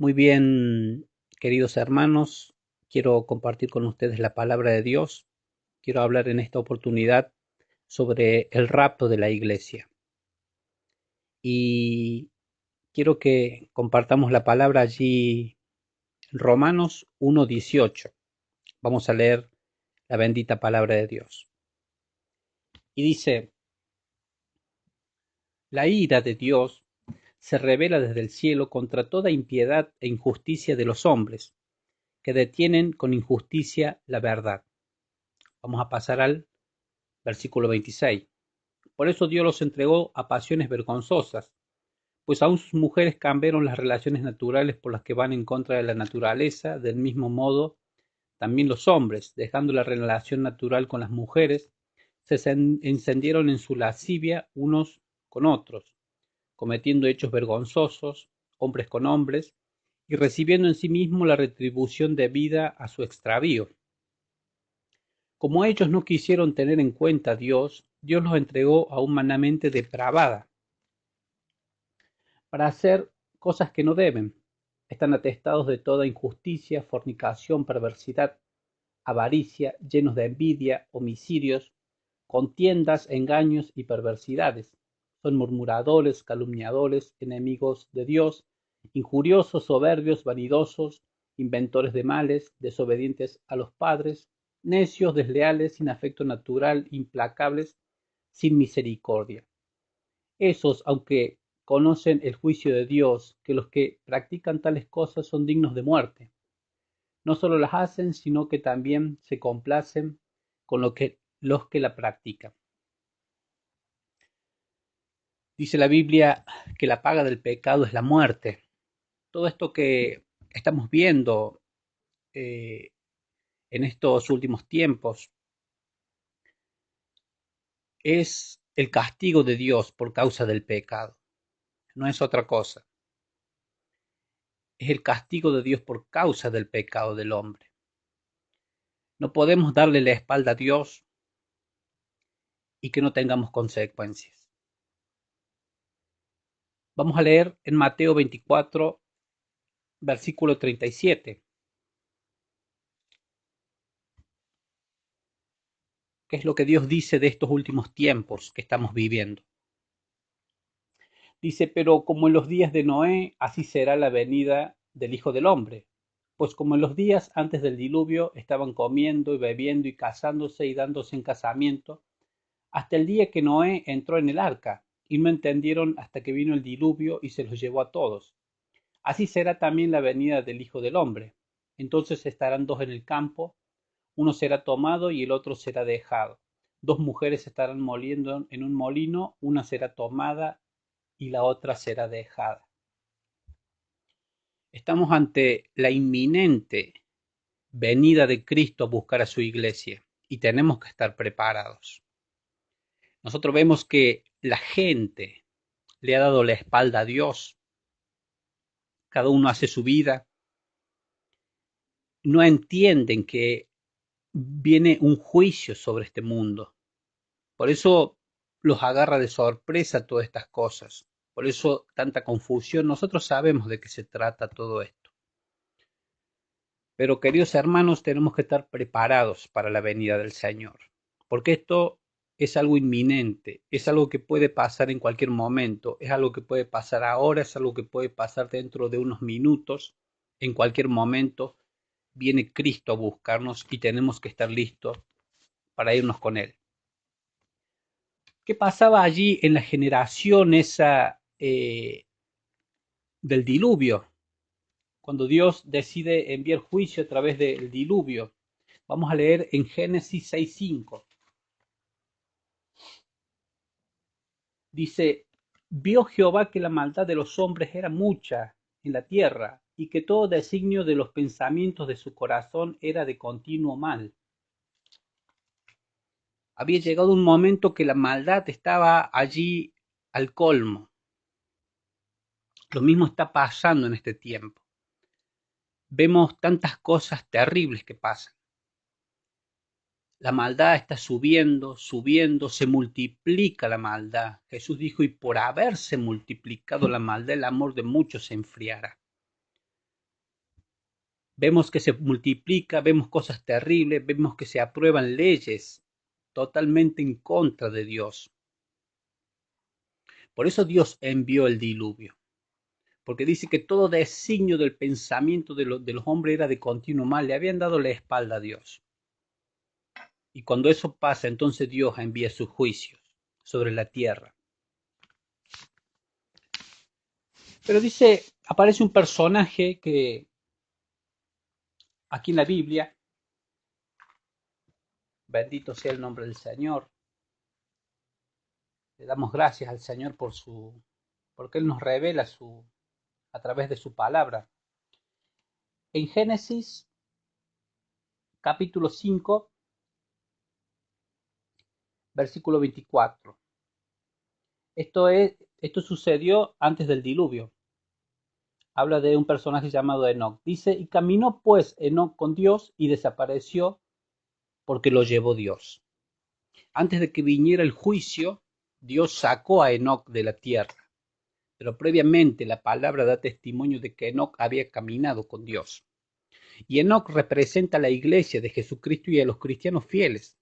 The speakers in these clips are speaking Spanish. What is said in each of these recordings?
Muy bien, queridos hermanos, quiero compartir con ustedes la palabra de Dios. Quiero hablar en esta oportunidad sobre el rapto de la iglesia. Y quiero que compartamos la palabra allí en Romanos 1:18. Vamos a leer la bendita palabra de Dios. Y dice, la ira de Dios se revela desde el cielo contra toda impiedad e injusticia de los hombres, que detienen con injusticia la verdad. Vamos a pasar al versículo 26. Por eso Dios los entregó a pasiones vergonzosas, pues aún sus mujeres cambiaron las relaciones naturales por las que van en contra de la naturaleza. Del mismo modo, también los hombres, dejando la relación natural con las mujeres, se encendieron en su lascivia unos con otros, cometiendo hechos vergonzosos, hombres con hombres, y recibiendo en sí mismo la retribución debida a su extravío. Como ellos no quisieron tener en cuenta a Dios, Dios los entregó a una mente depravada para hacer cosas que no deben. Están atestados de toda injusticia, fornicación, perversidad, avaricia, llenos de envidia, homicidios, contiendas, engaños y perversidades. Son murmuradores, calumniadores, enemigos de Dios, injuriosos, soberbios, vanidosos, inventores de males, desobedientes a los padres, necios, desleales, sin afecto natural, implacables, sin misericordia. Esos, aunque conocen el juicio de Dios, que los que practican tales cosas son dignos de muerte, no solo las hacen, sino que también se complacen con los que la practican. Dice la Biblia que la paga del pecado es la muerte. Todo esto que estamos viendo eh, en estos últimos tiempos es el castigo de Dios por causa del pecado. No es otra cosa. Es el castigo de Dios por causa del pecado del hombre. No podemos darle la espalda a Dios y que no tengamos consecuencias. Vamos a leer en Mateo 24, versículo 37, que es lo que Dios dice de estos últimos tiempos que estamos viviendo. Dice, pero como en los días de Noé, así será la venida del Hijo del Hombre. Pues como en los días antes del diluvio estaban comiendo y bebiendo y casándose y dándose en casamiento, hasta el día que Noé entró en el arca, y no entendieron hasta que vino el diluvio y se los llevó a todos. Así será también la venida del Hijo del Hombre. Entonces estarán dos en el campo, uno será tomado y el otro será dejado. Dos mujeres estarán moliendo en un molino, una será tomada y la otra será dejada. Estamos ante la inminente venida de Cristo a buscar a su iglesia y tenemos que estar preparados. Nosotros vemos que la gente le ha dado la espalda a Dios, cada uno hace su vida, no entienden que viene un juicio sobre este mundo. Por eso los agarra de sorpresa todas estas cosas. Por eso tanta confusión. Nosotros sabemos de qué se trata todo esto. Pero queridos hermanos, tenemos que estar preparados para la venida del Señor. Porque esto es algo inminente, es algo que puede pasar en cualquier momento, es algo que puede pasar ahora, es algo que puede pasar dentro de unos minutos, en cualquier momento. Viene Cristo a buscarnos y tenemos que estar listos para irnos con Él. ¿Qué pasaba allí en la generación esa del diluvio? Cuando Dios decide enviar juicio a través del diluvio. Vamos a leer en Génesis 6:5. Dice, vio Jehová que la maldad de los hombres era mucha en la tierra, y que todo designio de los pensamientos de su corazón era de continuo mal. Había llegado un momento que la maldad estaba allí al colmo. Lo mismo está pasando en este tiempo. Vemos tantas cosas terribles que pasan. La maldad está subiendo, subiendo, se multiplica la maldad. Jesús dijo, y por haberse multiplicado la maldad, el amor de muchos se enfriará. Vemos que se multiplica, vemos cosas terribles, vemos que se aprueban leyes totalmente en contra de Dios. Por eso Dios envió el diluvio, porque dice que todo designio del pensamiento de los hombres era de continuo mal, le habían dado la espalda a Dios. Y cuando eso pasa, entonces Dios envía sus juicios sobre la tierra. Pero dice, aparece un personaje que aquí en la Biblia, bendito sea el nombre del Señor, le damos gracias al Señor porque Él nos revela a través de su palabra. En Génesis capítulo 5, versículo 24. Esto sucedió antes del diluvio. Habla de un personaje llamado Enoc. Dice, y caminó pues Enoc con Dios y desapareció porque lo llevó Dios. Antes de que viniera el juicio, Dios sacó a Enoc de la tierra. Pero previamente la palabra da testimonio de que Enoc había caminado con Dios. Y Enoc representa a la iglesia de Jesucristo y a los cristianos fieles,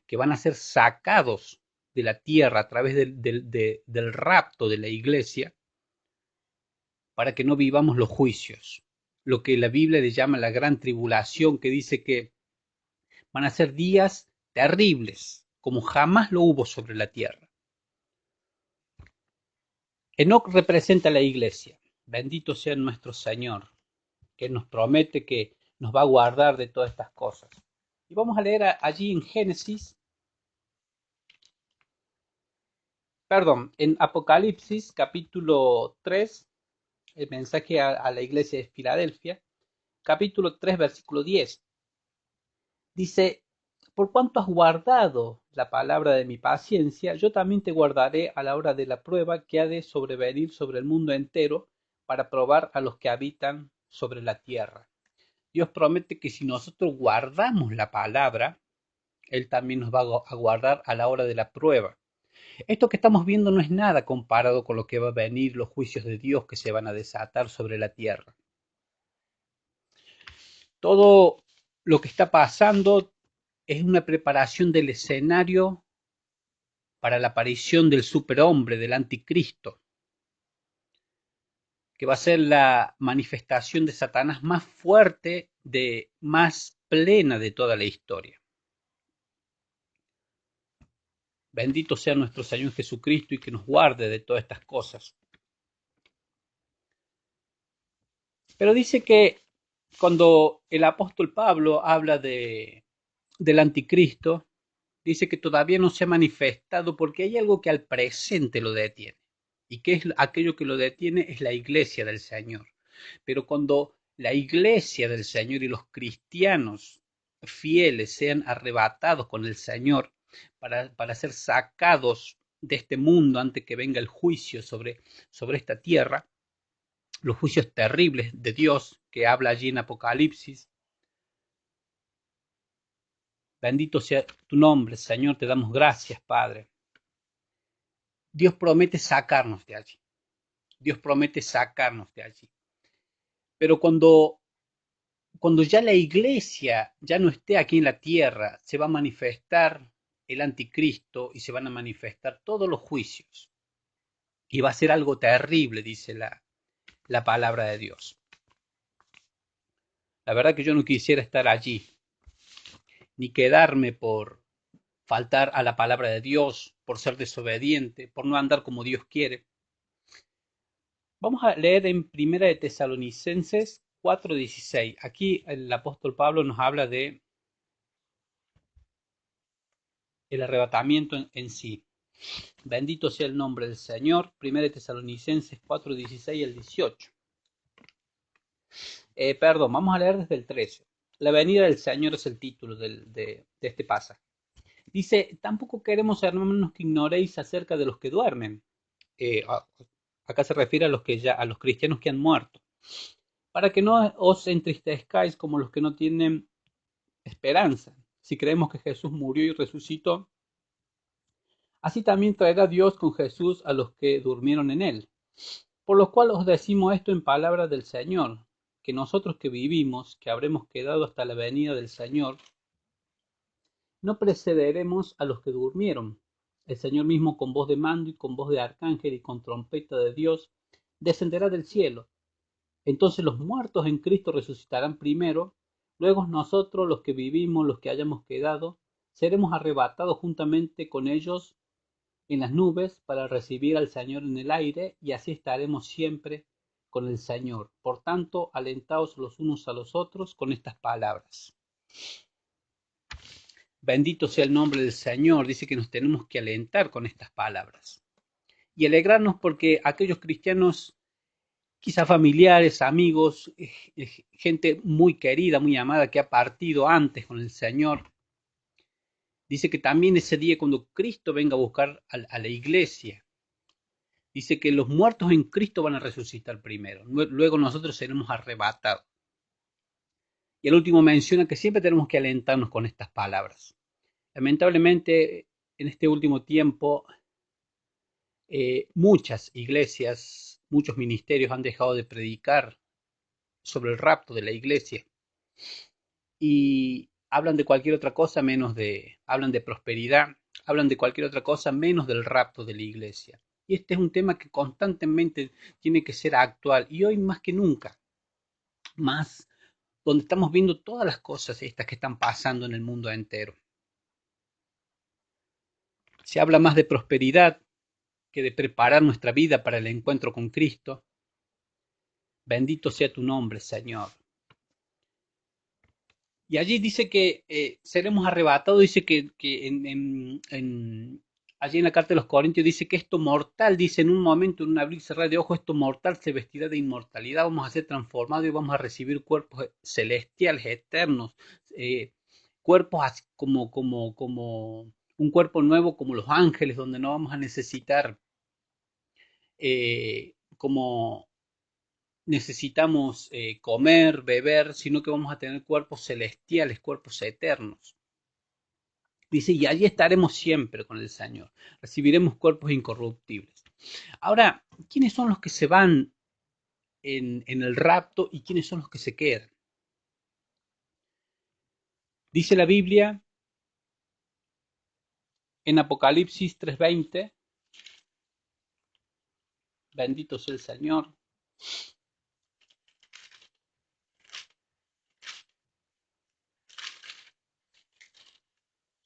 que van a ser sacados de la tierra a través del rapto de la iglesia, para que no vivamos los juicios. Lo que la Biblia le llama la gran tribulación, que dice que van a ser días terribles, como jamás lo hubo sobre la tierra. Enoc representa a la iglesia. Bendito sea nuestro Señor, que nos promete que nos va a guardar de todas estas cosas. Y vamos a leer allí en en Apocalipsis capítulo 3, el mensaje a la iglesia de Filadelfia, capítulo 3, versículo 10. Dice, por cuanto has guardado la palabra de mi paciencia, yo también te guardaré a la hora de la prueba que ha de sobrevenir sobre el mundo entero para probar a los que habitan sobre la tierra. Dios promete que si nosotros guardamos la palabra, Él también nos va a guardar a la hora de la prueba. Esto que estamos viendo no es nada comparado con lo que va a venir, los juicios de Dios que se van a desatar sobre la tierra. Todo lo que está pasando es una preparación del escenario para la aparición del superhombre, del anticristo, que va a ser la manifestación de Satanás más fuerte, más plena de toda la historia. Bendito sea nuestro Señor Jesucristo y que nos guarde de todas estas cosas. Pero dice que cuando el apóstol Pablo habla del anticristo, dice que todavía no se ha manifestado porque hay algo que al presente lo detiene. Y que es aquello que lo detiene es la iglesia del Señor. Pero cuando la iglesia del Señor y los cristianos fieles sean arrebatados con el Señor para ser sacados de este mundo antes que venga el juicio sobre esta tierra, los juicios terribles de Dios que habla allí en Apocalipsis. Bendito sea tu nombre, Señor, te damos gracias, Padre. Dios promete sacarnos de allí. Dios promete sacarnos de allí. Pero cuando ya la iglesia ya no esté aquí en la tierra, se va a manifestar el anticristo y se van a manifestar todos los juicios. Y va a ser algo terrible, dice la palabra de Dios. La verdad que yo no quisiera estar allí, ni quedarme por faltar a la palabra de Dios, por ser desobediente, por no andar como Dios quiere. Vamos a leer en Primera de Tesalonicenses 4:16. Aquí el apóstol Pablo nos habla de el arrebatamiento en sí. Bendito sea el nombre del Señor. Primera de Tesalonicenses 4:16 al 18. Vamos a leer desde el 13. La venida del Señor es el título de este pasaje. Dice, tampoco queremos, hermanos, que ignoréis acerca de los que duermen. Acá se refiere a los cristianos que han muerto. Para que no os entristezcáis como los que no tienen esperanza. Si creemos que Jesús murió y resucitó, así también traerá Dios con Jesús a los que durmieron en él. Por lo cual os decimos esto en palabra del Señor, que nosotros que vivimos, que habremos quedado hasta la venida del Señor, no precederemos a los que durmieron. El Señor mismo con voz de mando y con voz de arcángel y con trompeta de Dios descenderá del cielo. Entonces los muertos en Cristo resucitarán primero, luego nosotros los que vivimos, los que hayamos quedado, seremos arrebatados juntamente con ellos en las nubes para recibir al Señor en el aire, y así estaremos siempre con el Señor. Por tanto, alentaos los unos a los otros con estas palabras. Bendito sea el nombre del Señor. Dice que nos tenemos que alentar con estas palabras y alegrarnos porque aquellos cristianos, quizá familiares, amigos, gente muy querida, muy amada, que ha partido antes con el Señor, dice que también ese día cuando Cristo venga a buscar a la iglesia, dice que los muertos en Cristo van a resucitar primero, luego nosotros seremos arrebatados. Y el último menciona que siempre tenemos que alentarnos con estas palabras. Lamentablemente, en este último tiempo, muchas iglesias, muchos ministerios han dejado de predicar sobre el rapto de la iglesia y hablan de cualquier otra cosa hablan de prosperidad, hablan de cualquier otra cosa menos del rapto de la iglesia. Y este es un tema que constantemente tiene que ser actual y hoy más que nunca, más donde estamos viendo todas las cosas estas que están pasando en el mundo entero. Se habla más de prosperidad que de preparar nuestra vida para el encuentro con Cristo. Bendito sea tu nombre, Señor. Y allí dice que seremos arrebatados, dice que allí en la carta de los Corintios dice que esto mortal, dice en un momento, en un abrir y cerrar de ojos, esto mortal se vestirá de inmortalidad, vamos a ser transformados y vamos a recibir cuerpos celestiales, eternos, cuerpos así como un cuerpo nuevo como los ángeles, donde no vamos a necesitar como necesitamos comer, beber, sino que vamos a tener cuerpos celestiales, cuerpos eternos. Dice, y allí estaremos siempre con el Señor. Recibiremos cuerpos incorruptibles. Ahora, ¿quiénes son los que se van en el rapto y quiénes son los que se quedan? Dice la Biblia en Apocalipsis 3:20, bendito sea el Señor.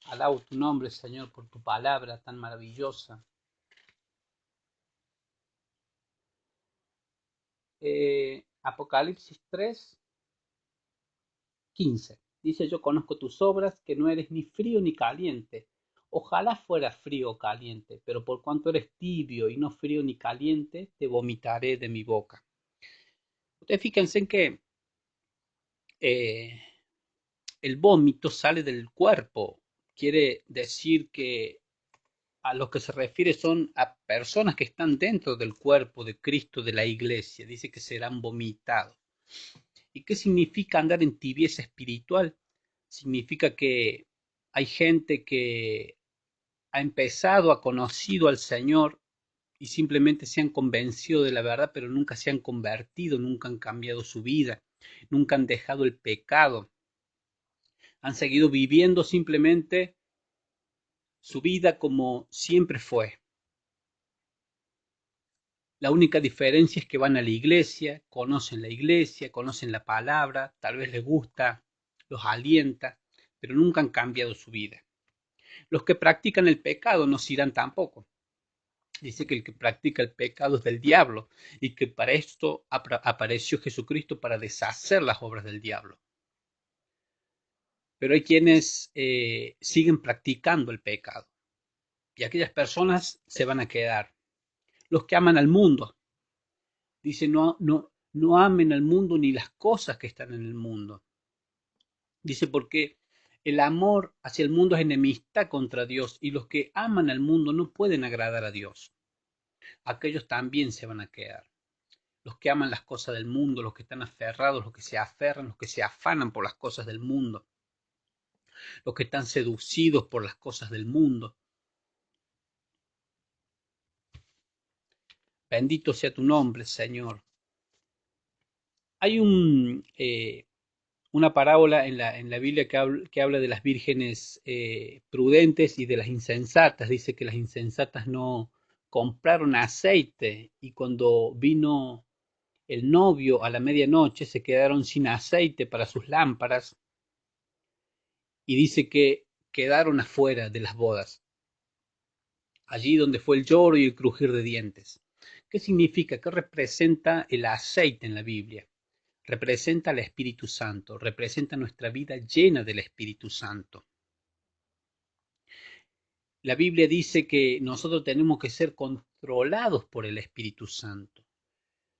Alabo tu nombre, Señor, por tu palabra tan maravillosa. Apocalipsis 3:15. Dice, yo conozco tus obras, que no eres ni frío ni caliente. Ojalá fuera frío o caliente, pero por cuanto eres tibio y no frío ni caliente, te vomitaré de mi boca. Ustedes fíjense en que eh, el vómito sale del cuerpo. Quiere decir que a lo que se refiere son a personas que están dentro del cuerpo de Cristo, de la iglesia. Dice que serán vomitados. ¿Y qué significa andar en tibieza espiritual? Significa que hay gente que ha empezado, ha conocido al Señor y simplemente se han convencido de la verdad, pero nunca se han convertido, nunca han cambiado su vida, nunca han dejado el pecado, han seguido viviendo simplemente su vida como siempre fue. La única diferencia es que van a la iglesia, conocen la palabra, tal vez les gusta, los alienta, pero nunca han cambiado su vida. Los que practican el pecado no se irán tampoco. Dice que el que practica el pecado es del diablo y que para esto apareció Jesucristo para deshacer las obras del diablo. Pero hay quienes siguen practicando el pecado y aquellas personas se van a quedar. Los que aman al mundo, dice no amen al mundo ni las cosas que están en el mundo. Dice porque el amor hacia el mundo es enemistad contra Dios y los que aman al mundo no pueden agradar a Dios. Aquellos también se van a quedar. Los que aman las cosas del mundo, los que están aferrados, los que se aferran, los que se afanan por las cosas del mundo, los que están seducidos por las cosas del mundo. Bendito sea tu nombre, Señor. Hay una parábola en la Biblia que habla de las vírgenes prudentes y de las insensatas. Dice que las insensatas no compraron aceite y cuando vino el novio a la medianoche se quedaron sin aceite para sus lámparas y dice que quedaron afuera de las bodas, allí donde fue el lloro y el crujir de dientes. ¿Qué significa? ¿Qué representa el aceite en la Biblia? Representa al Espíritu Santo, representa nuestra vida llena del Espíritu Santo. La Biblia dice que nosotros tenemos que ser controlados por el Espíritu Santo.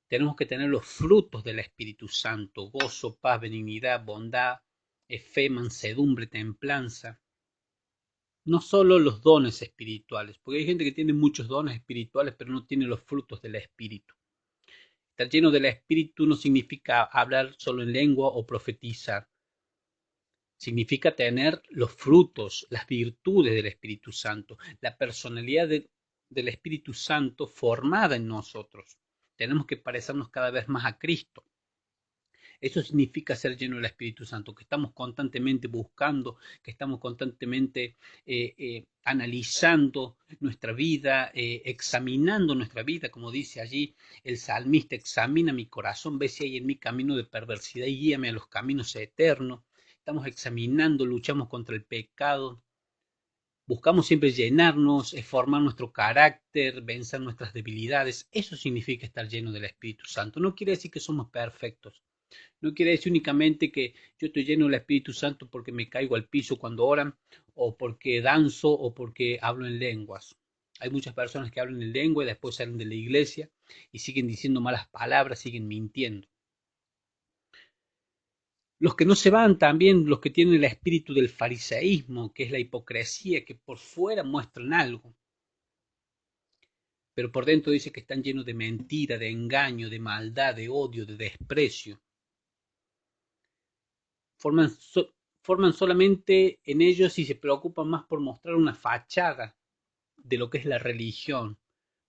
Tenemos que tener los frutos del Espíritu Santo: gozo, paz, benignidad, bondad, fe, mansedumbre, templanza. No solo los dones espirituales, porque hay gente que tiene muchos dones espirituales, pero no tiene los frutos del Espíritu. Estar lleno del Espíritu no significa hablar solo en lengua o profetizar. Significa tener los frutos, las virtudes del Espíritu Santo, la personalidad del Espíritu Santo formada en nosotros. Tenemos que parecernos cada vez más a Cristo. Eso significa ser lleno del Espíritu Santo, que estamos constantemente buscando, que estamos constantemente analizando nuestra vida, examinando nuestra vida, como dice allí el salmista: examina mi corazón, ve si hay en mí camino de perversidad y guíame a los caminos eternos. Estamos examinando, luchamos contra el pecado, buscamos siempre llenarnos, formar nuestro carácter, vencer nuestras debilidades. Eso significa estar lleno del Espíritu Santo. No quiere decir que somos perfectos. No quiere decir únicamente que yo estoy lleno del Espíritu Santo porque me caigo al piso cuando oran, o porque danzo, o porque hablo en lenguas. Hay muchas personas que hablan en lengua y después salen de la iglesia y siguen diciendo malas palabras, siguen mintiendo. Los que no se van también, los que tienen el espíritu del fariseísmo, que es la hipocresía, que por fuera muestran algo, pero por dentro dice que están llenos de mentira, de engaño, de maldad, de odio, de desprecio. Forman, forman solamente en ellos y se preocupan más por mostrar una fachada de lo que es la religión,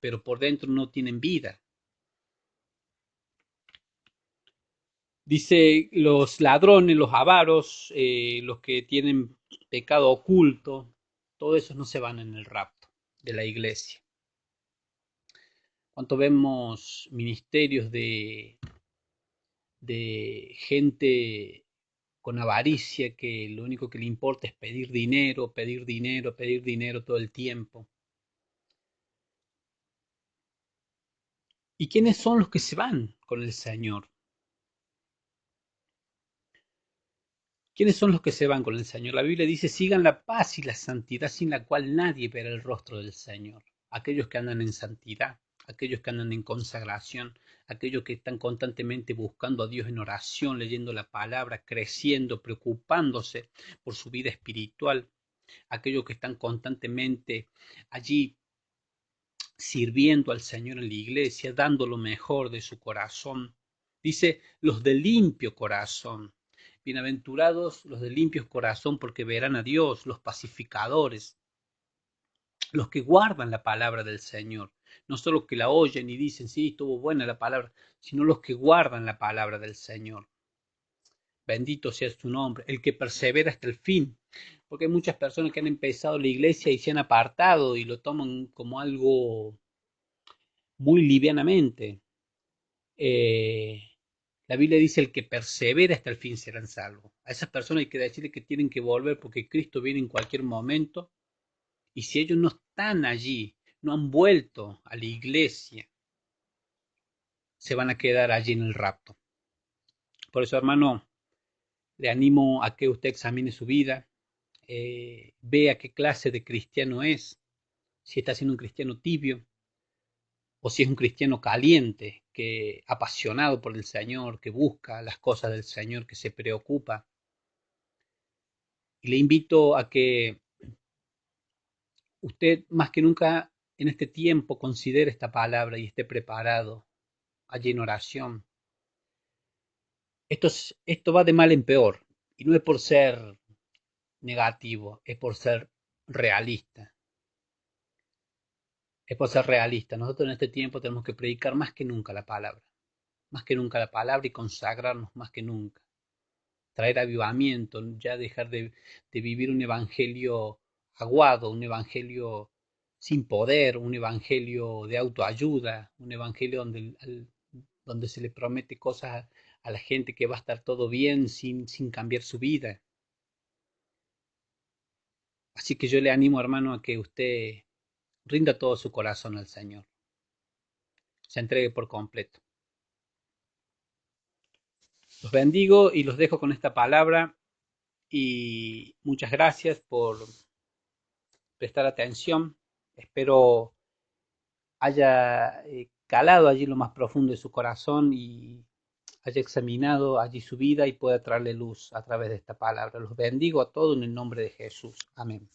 pero por dentro no tienen vida. Dice: los ladrones, los avaros, los que tienen pecado oculto, todos esos no se van en el rapto de la iglesia. ¿Cuánto vemos ministerios de gente con avaricia que lo único que le importa es pedir dinero, pedir dinero, pedir dinero todo el tiempo? ¿Y quiénes son los que se van con el Señor? ¿Quiénes son los que se van con el Señor? La Biblia dice: sigan la paz y la santidad, sin la cual nadie verá el rostro del Señor. Aquellos que andan en santidad, aquellos que andan en consagración, aquellos que están constantemente buscando a Dios en oración, leyendo la palabra, creciendo, preocupándose por su vida espiritual, aquellos que están constantemente allí sirviendo al Señor en la iglesia, dando lo mejor de su corazón. Dice: los de limpio corazón. Bienaventurados los de limpio corazón, porque verán a Dios. Los pacificadores, los que guardan la palabra del Señor. No solo que la oyen y dicen: sí, estuvo buena la palabra, sino los que guardan la palabra del Señor. Bendito sea su nombre, el que persevera hasta el fin. Porque hay muchas personas que han empezado la iglesia y se han apartado y lo toman como algo muy livianamente. La Biblia dice: el que persevera hasta el fin serán salvos. A esas personas hay que decirles que tienen que volver, porque Cristo viene en cualquier momento, y si ellos no están allí, no han vuelto a la iglesia, se van a quedar allí en el rapto. Por eso, hermano, le animo a que usted examine su vida, vea qué clase de cristiano es, si está siendo un cristiano tibio, o si es un cristiano caliente, que apasionado por el Señor, que busca las cosas del Señor, que se preocupa. Y le invito a que usted más que nunca en este tiempo considere esta palabra y esté preparado allí en oración. Esto va de mal en peor, y no es por ser negativo, es por ser realista. Es por ser realista. Nosotros en este tiempo tenemos que predicar más que nunca la palabra. más que nunca la palabra y consagrarnos más que nunca. Traer avivamiento, ya dejar de vivir un evangelio aguado, un evangelio sin poder, un evangelio de autoayuda, un evangelio donde se le promete cosas a la gente que va a estar todo bien sin cambiar su vida. Así que yo le animo, hermano, a que usted rinda todo su corazón al Señor, se entregue por completo. Los bendigo y los dejo con esta palabra y muchas gracias por prestar atención. Espero haya calado allí lo más profundo de su corazón y haya examinado allí su vida y pueda traerle luz a través de esta palabra. Los bendigo a todos en el nombre de Jesús. Amén.